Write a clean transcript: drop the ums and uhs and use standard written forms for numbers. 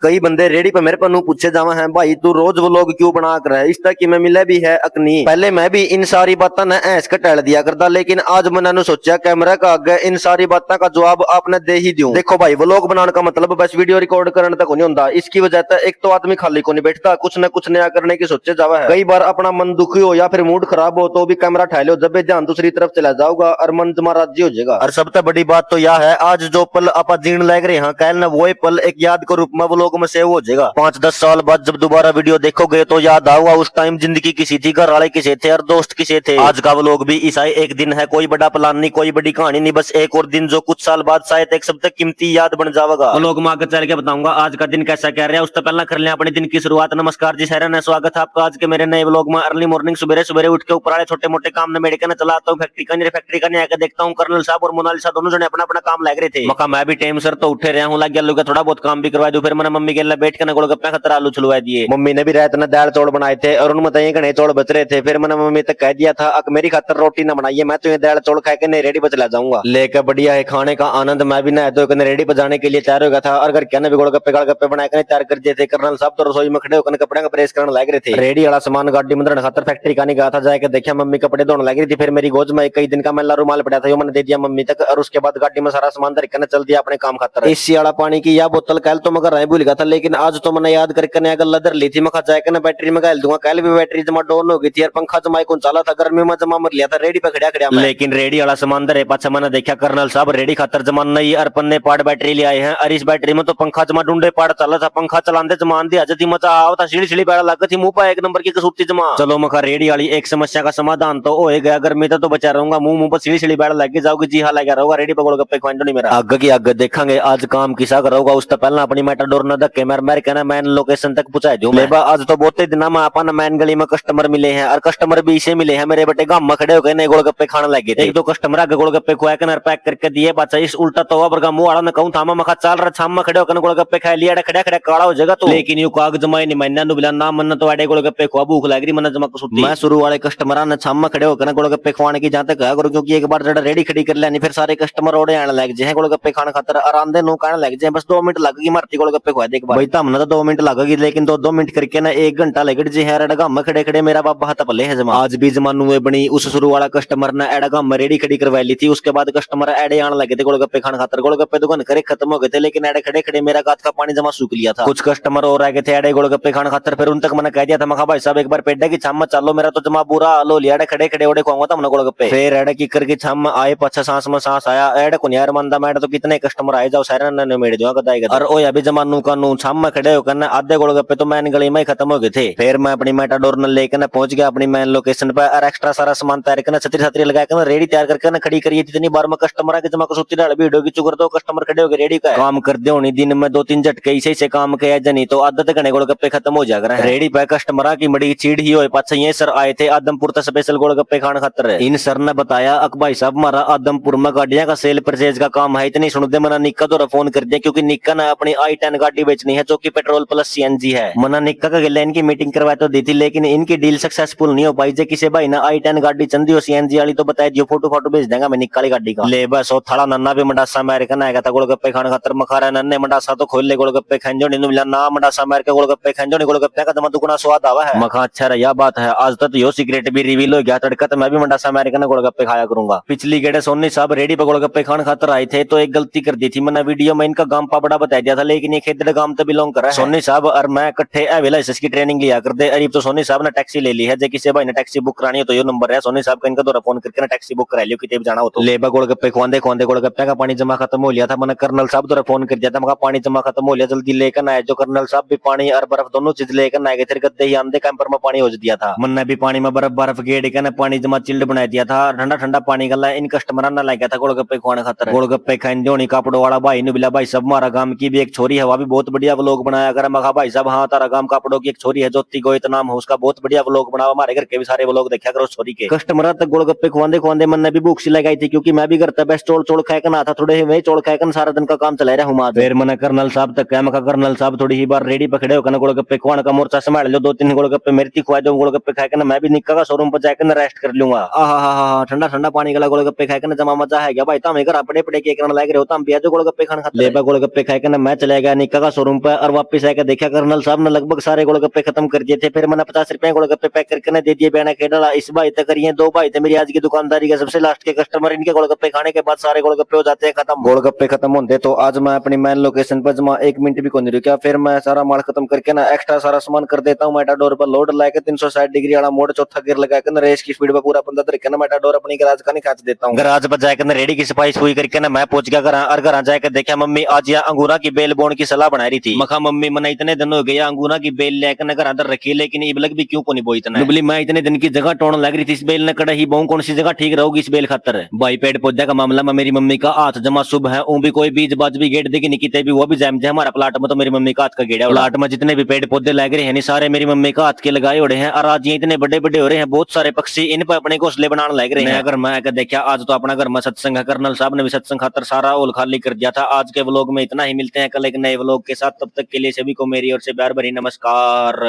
कई बंदे रेडी पे मेरे पन्नू पूछे जावा है भाई तू रोज व्लॉग क्यों बना कर है, इस तक कि मैं मिले भी है अकनी। पहले मैं भी इन सारी बातों ने ऐस के टैल दिया करता, लेकिन आज मैंने सोचा कैमरा का आगे इन सारी बातों का जवाब आपने दे ही दूं। देखो भाई व्लॉग बनाने का मतलब बस वीडियो रिकॉर्ड करने तक नहीं होता, इसकी वजह से एक तो आदमी खाली को नहीं बैठता, कुछ न कुछ नया करने की सोचे जावा है। कई बार अपना मन दुखी हो या फिर मूड खराब हो तो भी कैमरा ठा लो, जब ध्यान दूसरी तरफ चला जाओगा और मन तुम्हारा राजी हो जाएगा। और सबसे बड़ी बात तो यह है आज जो पल आप जीण लग रहे हैं कल न वो पल एक याद के रूप में व्लॉग में सेव हो जाएगा। 5-10 साल बाद जब दोबारा वीडियो देखोगे तो याद आऊगा उस टाइम जिंदगी किसी थी, घर वाले किसे थे और दोस्त किसे थे। आज का व्लॉग भी ईसा एक दिन है, कोई बड़ा प्लान नहीं, कोई बड़ी कहानी नहीं, बस एक और दिन जो कुछ साल बाद शायद एक सबसे कीमती याद बन जाएगा। व्लॉग में आगे चल के बताऊंगा आज का दिन कैसा कह रहा है, उससे पहले कर ले अपने दिन की शुरुआत। नमस्कार जी सारा, स्वागत है आपका आज के मेरे नए व्लॉग में। अर्ली मॉर्निंग सुबह सुबह उठ के ऊपर वाले छोटे मोटे काम ने मेरे कहना चलाता हूँ, फैक्ट्री का नहीं आकर देखता हूँ कर्नल साहब और मोनालिसा दोनों जने अपना अपना काम लग रहे थे। मका मैं भी टाइम सर तो उठे रहा हूँ, लग गया थोड़ा बहुत काम भी करवा दूं। फिर मैंने मम्मी के लिए बैठ के गोलगप्पे खतरा आलू छुलवा दिए। मम्मी ने भी रात में दाल चौड़ बनाए थे और उनमें बताइए घने चौड़ बच रहे थे। फिर मैंने मम्मी तक कह दिया था अक मेरी खातर रोटी न बनाइए, मैं तो ये दाल चौड़ खा के नहीं रेडी पर चला जाऊंगा। लेकर बढ़िया है खाने का आनंद। मैं भी नहा धो के रेडी पर जाने के लिए तैयार हो गया था और घर कहने भी गोलगप्पे बनाकर तैयार कर दिए थे। कर्नल साहब तो रसोई में खड़े होकर कपड़े का प्रेस करने लग रहे थे। रेडी वाला सामान गाड़ी में खातर फैक्ट्री का नहीं गया था, जाकर देखा मम्मी कपड़े धोने लग रही थी। फिर मेरी गोद में कई दिन का मैला रुमाल पड़ा था, मैंने दे दिया मम्मी तक और उसके बाद गाड़ी में सारा सामान धर के चल दिया अपने काम खातर। एसी वाला पानी की यह बोतल कल तो मगर रह भूल गया था, लेकिन आज तो मैंने याद करके नया गल्ला धर ली थी। मैं जाकर बैटरी में गाल दूंगा, कल भी बैटरी जमा डाउन हो गई थी और पंखा जमा कौन चला था, गर्मी में जमा मर लिया था रेडी पे खड़ा लेकिन रेडी वाला सामान धरे पाछा मैंने देखा कर्नल साहब रेडी खातर जमा नहीं और पन्ने पाड़ बैटरी ले आए हैं और इस बैटरी में तो पंखा जमा ढूंढे पाड़ चला था। पंखा चलाते जमान दिया जती मचा आओ था, सीढ़ी पैड़ा लग थी मुंह पर एक नंबर की कसूती जमा। चलो मखा रेडी वाली एक समस्या का समाधान तो हो गया, गर्मी तो बचा रहूंगा, मुंह पर सीढ़ी पैड़ा लग जाओगी। जी हाँ लगा रहूंगा रेडी पे गोलगप्पे खवाएंगे नहीं मेरा। आगे की आगे देखेंगे आज काम किसा करोगा, उससे पहले अपनी मेटाडोर न धक्के मार कहना मैन लोकेशन तक पहुंचा दूं। आज तो बहुत दिन में अपन मैन गली में कस्टमर मिले हैं और कस्टमर भी इसे मिले हैं मेरे बेटे गांव में खड़े होकर नए गोलगप्पे खाने लगे थे। एक दो कस्टमर आगे गोलगप्पे खुआ के पैक करके दिए, बच्चा इस उल्टा तो वर्गा मुंह वाला ने कहूं था मखा चल रहा छाम में खड़े होकर गोलगप्पे खा लिया खड़ा खड़ा काला हो जाएगा तो। लेकिन यू काग जमाई नहीं मैंने नु बिला ना मन तो आड़े गोलगप्पे खुआ भूख लग रही मन जमा को सुती। मैं शुरू वाले कस्टमर ने छाम में खड़े होकर गोलगप्पे खवाने की जहां तक कहा करूं, क्योंकि एक बार जरा रेडी खड़ी कर लेनी फिर सारे कस्टमर ओड़े आने लग जाए गोलगप्पे खाने खातर आराम दे नो कहने लग जाए बस 2 मिनट लगेगी मारती गोलगप्पे खुआ दे। भाई हमने तो 2 मिनट लगेगी, लेकिन 2 मिनट करके ना 1 घंटा लग जी है एडगा में खड़े खड़े मेरा बाबा हाथ पले है जमा। आज भी जमानू में बनी उस शुरू वाला कस्टमर ने एडगा में रेडी खड़ी करवाई ली थी, उसके बाद कस्टमर एडे आने लगे थे गोलगप्पे खाने खातर। गोलगप्पे दुकान करे खत्म हो गए थे, लेकिन एडे खड़े खड़े मेरा गात का पानी जमा सूख लिया था। कुछ कस्टमर और आ गए थे एडे गोलगप्पे खाने खातर, फिर उन तक मैंने कह दिया था मखा भाई साहब एक बार पेडे की छाम में चलो, मेरा तो जमा बुरा हाल हो लिया, खड़े खड़े ओडे खुआऊंगा था गोलगप्पे। फिर एडे की करके छाम में आए, पछा सांस में सांस आया, एडे को यार मंदा मैड तो कितने कस्टमर आए जाओ सारे ने मेड़ दिया गदाई और ओ अभी जमानू का नू छाम में खड़े होकर ना आधे गोलगप्पे तो मैन गली में खत्म हो गए थे। फिर मैं अपनी मेटाडोर न लेकर पहुंच गया अपनी मैन लोकेशन पर और एक्स्ट्रा सारा सामान तैयार करना छतरी छतरी लगाकर रेडी तैयार करके खड़ी करिए। इतनी बार में कस्टमर आके जमा कसूती डाल भीड़ होगी चुकर दो कस्टमर खड़े होकर रेडी का काम कर दे होनी दिन में 2-3 झटके इसे से काम किया जनी तो आदत घने गोलगप्पे खत्म हो जाएगा। रेडी पे कस्टमर की बड़ी चीड़ ही हो पाछा ये सर आए थे आदमपुर तक स्पेशल गोलगप्पे खाने खातर। इन सर ने बताया अक भाई साहब हमारा आदमपुर में गाड़ियां का सेल परचेज का काम है, इतनी सुनते मना निक्का तो फोन कर दिया क्योंकि निक्का ने अपनी i10 गाड़ी बेचनी है जो कि पेट्रोल प्लस सीएनजी है। मना निक्का का गले इनकी मीटिंग करवा तो दी थी, लेकिन इनकी डील सक्सेसफुल नहीं हो पाई। जे किसी भाई ना i10 गाड़ी चंदी हो सीएनजी वाली तो बताया दियो फोटो भेज देगा मैं निक्का गाड़ी का। ले बस थाला नन्ना भी मंडासा अमेरिकन आएगा था गोलगप्पे खाने खातर मखारा नन्ने मंडासा तो खोल ले गोलगप्पे खांजो नहीं मिला ना मंडासा अमेरिका गोलगप्पे खांजो नहीं गोलगप्पे का जमा दुगना स्वाद आवा है। मखा अच्छा रहा बात है आज तक यो सीक्रेट भी रिवील हो गया, तड़का तो मैं भी मंडासा अमेरिकन गोलगप्पे खाया करूंगा। पिछली गेड़े सोनी साहब रेडी पे गोलगप्पे खाने खातर आए थे तो एक गलती कर दी थी, मैंने वीडियो में इनका गांव पाबड़ा बता दिया था, लेकिन ये खेदड़ गांव तो बिलोंग कर रहा है। सोनी साहब और मैं इकट्ठे लाइसेंस की ट्रेनिंग लिया कर दे। अरे तो सोनी साहब ने टैक्सी ले ली है, जे किसी भाई ने टैक्सी बुक करानी है तो ये नंबर है सोनी साहब का, इनका द्वारा फोन करके टैक्सी बुक करा लियो कितने भी जाना हो तो। लेबा गोलगप्पे खुआंदे खुआंदे गोलगप्पे का पानी जमा खत्म हो लिया था, मैंने कर्नल साहब द्वारा फोन कर दिया था, मगर पानी जमा खत्म हो लिया जल्दी लेकर आए। जो कर्नल साहब भी पानी और बर्फ दोनों चीज लेकर आए गए थे, गद्दे ही आंधे कैंपर में पानी हो दिया था। मैंने भी पानी में बर्फ गेड़ के पानी जमा चिल्ड बना दिया था, ठंडा ठंडा पानी गला इन कस्टमर ने लग गया था गोलगप्पे खुआने खातर। गोलगप्पे खाने जोनी कापड़ो वाला भाई ने बिला भाई सब हमारा गांव की भी एक छोरी है, वह भी बहुत बढ़िया व्लॉग बनाया कर। मखा भाई साहब हाँ तारा गांव कापड़ो की एक छोरी है ज्योति गोयत नाम है उसका, बहुत बढ़िया व्लॉग बनावा, हमारे घर के भी सारे व्लॉग देखा करो छोरी के। कस्टमर तक गोलगप्पे खुआंदे खुआंदे मैंने भी भूख सी लगाई थी, क्योंकि मैं भी घर तक बेस्ट चोड़ खाए ना था, थोड़े वही चोड़ खाए सारा दिन का काम चला रहा हूँ। फिर मैंने कर्नल साहब तक कहा, मखा कर्नल साहब थोड़ी ही बार रेडी पकड़े होकर गोलगप्पे खुआने का मोर्चा संभाल लो, 2-3 गोलगप्पे मेरी खुआ दो, गोलगप्पे खाकर मैं भी निक्का का शोरूम पर जाकर रेस्ट कर लूंगा। आहा ठंडा ठंडा पानी गला गोलगप्पे खाकर जमा मजा है क्या भाई, तुम घर पड़े पड़े के लग रहे हो, तुम भी गोलगप्पे खाने खाते। गोलगप्पे खाकर मैं चले गया निक्का का शोरूम पे और वापस आकर देखा कर्नल साहब ने लगभग सारे गोलगप्पे खत्म कर दिए थे। फिर मैंने 50 रुपए गोलगप्पे पैक करके ना दे दिए, बयाना के डाला। इस भाई तक करिए, 2 भाई थे मेरी आज की दुकानदारी के सबसे लास्ट के कस्टमर। इनके गोलगप्पे खाने के बाद सारे गोलगप्पे हो जाते हैं खत्म। गोलगप्पे खत्म होते तो आज मैं अपनी मेन लोकेशन पर जमा 1 मिनट भी को नहीं रुका। फिर मैं सारा माल खत्म करके ना एक्स्ट्रा सारा सामान कर देता हूँ मेटाडोर पर लोड, लाके 360 डिग्री वाला मोड़ चौथा गियर लगाकर रेस की स्पीड पर पूरा 15 तरीके ना मेटाडोर अपनी गराज का नहीं खाच देता हूँ। गराज पर जाकर रेडी की सफाई सुई करके ना मैं पहुंच गया घर, और घर जाकर देखा मम्मी आज यहाँ अंगूरा की बेल बोन की सलाह बना रही थी। मखा मम्मी मैंने इतने दिन हो गया अंगूरा की बेल लेकर ना घर अंदर रखी, लेकिन इबलक भी क्यों को नहीं बो इतना। बोली मैं इतने दिन की जगह टोन लग रही थी, इस बेल ने कड़ा ही बहु कौन सी जगह ठीक रहोगी इस बेल खातर। भाई पेड़ पौधे का मामला में मेरी मम्मी का हाथ जमा शुभ है। भी कोई बीज बाज भी गेट देगी निकिते भी वो भी जैम थे हमारा प्लाट में, तो मेरी मम्मी का हाथ का गेड़ा। प्लाट में जितने भी पेड़ पौधे लग रहे हैं सारे मेरी मम्मी का हाथ के लगाए उड़े हैं, और आज ये इतने बड़े बड़े हो रहे हैं, बहुत सारे पक्षी इन पर अपने घोंसले बनाने लग रहे हैं। अगर मैं देखा आज तो अपना घर में सत्संग है, कर्नल साहब ने भी सत्संग खातर सारा होल खाली कर दिया था। आज के व्लॉग में इतना ही, मिलते हैं कल एक नए व्लॉग के साथ, तब तक के लिए सभी को मेरी ओर से प्यार भरी नमस्कार।